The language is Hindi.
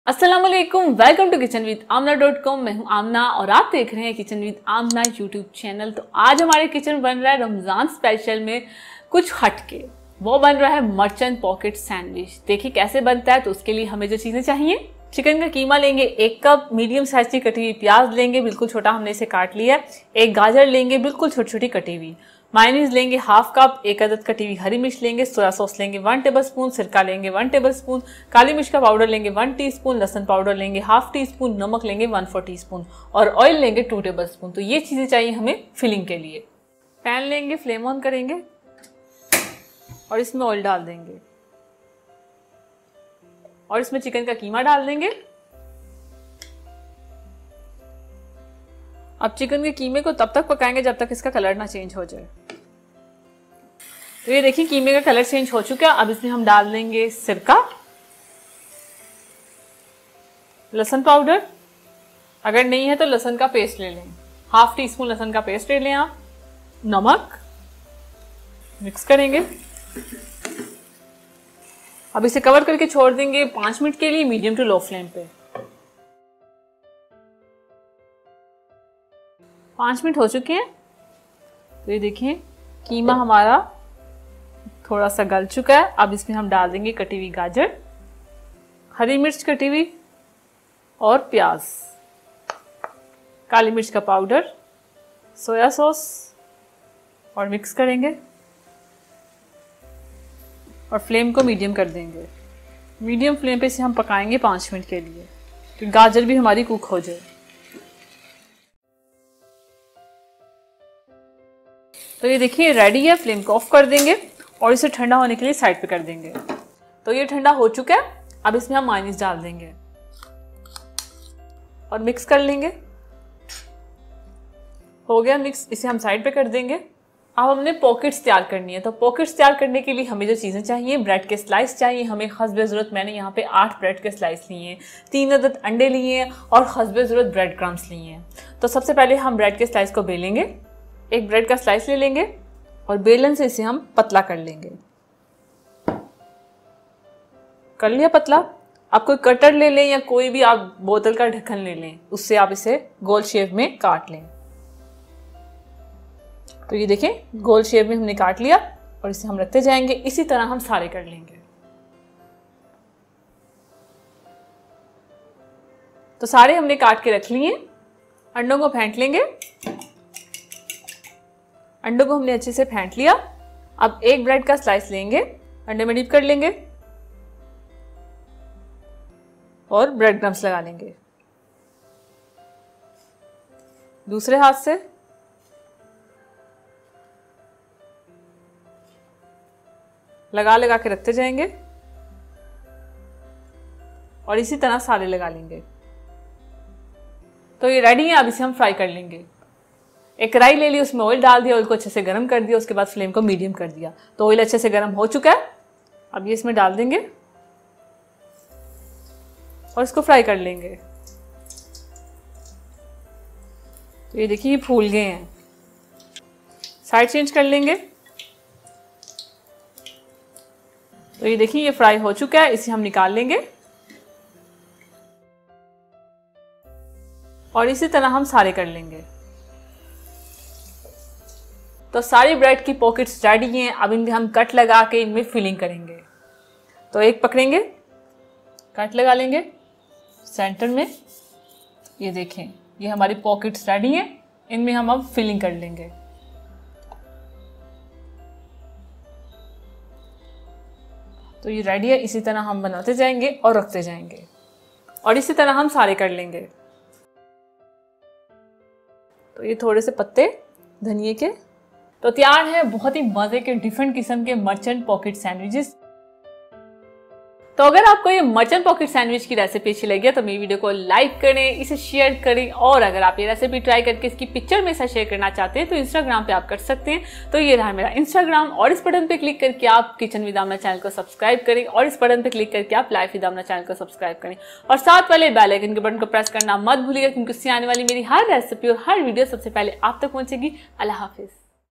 अस्सलाम वालेकुम, welcome to kitchen with Aamna dot com. मैं हूं आमना और आप देख रहे हैं kitchen with Aamna YouTube channel. तो आज हमारे किचन बन रहा है रमज़ान स्पेशल में कुछ हटके। वो बन रहा है मर्चेंट पॉकेट सैंडविच। देखिए कैसे बनता है। तो उसके लिए हमें जो चीज़ें चाहिए, चिकन का कीमा लेंगे 1 कप, मीडियम साइज की कटी हुई प्याज लेंगे, बिल्कुल छोटा हमने इसे काट लिया। 1 गाजर लेंगे, बिल्कुल छोटी छोटी कटी हुई। मायोनीज लेंगे 1/2 कप, 1 अदद कटी हुई हरी मिर्च लेंगे, सोया सॉस लेंगे 1 टेबलस्पून, सिरका लेंगे 1 टेबलस्पून, काली मिर्च का पाउडर लेंगे 1 टीस्पून, लहसुन पाउडर लेंगे 1/2 टीस्पून, नमक लेंगे 1/4 टीस्पून और ऑयल लेंगे 2 टेबलस्पून। तो ये चीजें चाहिए हमें फिलिंग के लिए। पैन लेंगे, फ्लेम ऑन करेंगे और इसमें ऑयल डाल देंगे और इसमें चिकन का कीमा डाल देंगे। अब चिकन के कीमे को तब तक पकाएंगे जब तक इसका कलर ना चेंज हो जाए। तो ये देखिए कीमे का कलर चेंज हो चुका है। अब इसमें हम डाल देंगे सिरका, लहसुन पाउडर, अगर नहीं है तो लहसुन का पेस्ट ले लें, 1/2 टीस्पून लहसुन का पेस्ट ले लें आप, नमक, मिक्स करेंगे। अब इसे कवर करके छोड़ देंगे 5 मिनट के लिए मीडियम टू लो फ्लेम पे। 5 मिनट हो चुके हैं। तो ये देखिए कीमा हमारा थोड़ा सा गल चुका है। अब इसमें हम डाल देंगे कटी हुई गाजर, हरी मिर्च कटी हुई और प्याज, काली मिर्च का पाउडर, सोया सॉस और मिक्स करेंगे और फ्लेम को मीडियम कर देंगे। मीडियम फ्लेम पे इसे हम पकाएंगे 5 मिनट के लिए तो गाजर भी हमारी कुक हो जाए। तो ये देखिए रेडी है। फ्लेम को ऑफ कर देंगे और इसे ठंडा होने के लिए साइड पे कर देंगे। तो ये ठंडा हो चुका है। अब इसमें हम मायोनीज डाल देंगे और मिक्स कर लेंगे। हो गया मिक्स, इसे हम साइड पे कर देंगे। अब हमने पॉकेट्स तैयार करनी है। तो पॉकेट्स तैयार करने के लिए हमें जो चीज़ें चाहिए, ब्रेड के स्लाइस चाहिए हमें हस्बे ज़रूरत। मैंने यहाँ पे 8 ब्रेड के स्लाइस लिए हैं, 3 अदद अंडे लिए हैं और हस्बे ज़रूरत ब्रेड क्रम्स लिए हैं। तो सबसे पहले हम ब्रेड के स्लाइस को बेलेंगे। एक ब्रेड का स्लाइस ले लेंगे और बेलन से इसे हम पतला कर लेंगे। कर लिया पतला। आप कोई कटर ले लें या कोई भी आप बोतल का ढक्कन ले लें, उससे आप इसे गोल शेप में काट लें। तो ये देखें गोल शेप में हमने काट लिया और इसे हम रखते जाएंगे। इसी तरह हम सारे कर लेंगे। तो सारे हमने काट के रख लिए। अंडों को फेंट लेंगे। अंडों को हमने अच्छे से फेंट लिया। अब एक ब्रेड का स्लाइस लेंगे, अंडे में डिप कर लेंगे और ब्रेड क्रम्स लगा लेंगे। दूसरे हाथ से लगा लगा के रखते जाएंगे और इसी तरह सारे लगा लेंगे। तो ये रेडी है। अब इसे हम फ्राई कर लेंगे। एक कढ़ाई ले ली, उसमें ऑयल डाल दिया, ऑयल को अच्छे से गर्म कर दिया, उसके बाद फ्लेम को मीडियम कर दिया। तो ऑयल अच्छे से गर्म हो चुका है। अब ये इसमें डाल देंगे और इसको फ्राई कर लेंगे। तो ये देखिए ये फूल गए हैं। साइड चेंज कर लेंगे। तो ये देखिए ये फ्राई हो चुका है। इसे हम निकाल लेंगे और इसी तरह हम सारे कर लेंगे। तो सारी ब्रेड की पॉकेट्स रेडी हैं। अब इनमें हम कट लगा के इनमें फिलिंग करेंगे। तो एक पकड़ेंगे, कट लगा लेंगे सेंटर में। ये देखें ये हमारी पॉकेट्स रेडी हैं। इनमें हम अब फिलिंग कर लेंगे। तो ये रेडी है। इसी तरह हम बनाते जाएंगे और रखते जाएंगे और इसी तरह हम सारे कर लेंगे। तो ये थोड़े से पत्ते धनिए के। तो तैयार है बहुत ही मजे के डिफरेंट किस्म के मर्चेंट पॉकेट सैंडविचेस। तो अगर आपको ये मर्चेंट पॉकेट सैंडविच की रेसिपी अच्छी लगी है तो मेरी वीडियो को लाइक करें, इसे शेयर करें और अगर आप ये रेसिपी ट्राई करके इसकी पिक्चर मेरे साथ शेयर करना चाहते हैं तो इंस्टाग्राम पे आप कर सकते हैं। तो ये रहा मेरा इंस्टाग्राम और इस बटन पे क्लिक करके आप किचन विद आमना चैनल को सब्सक्राइब करें और इस बटन पे क्लिक करके आप लाइफ विद आमना चैनल को सब्सक्राइब करें और साथ वाले बेल आइकन के बटन को प्रेस करना मत भूलिएगा क्योंकि उससे आने वाली मेरी हर रेसिपी और हर वीडियो सबसे पहले आप तक पहुंचेगी। अल्लाह हाफिज।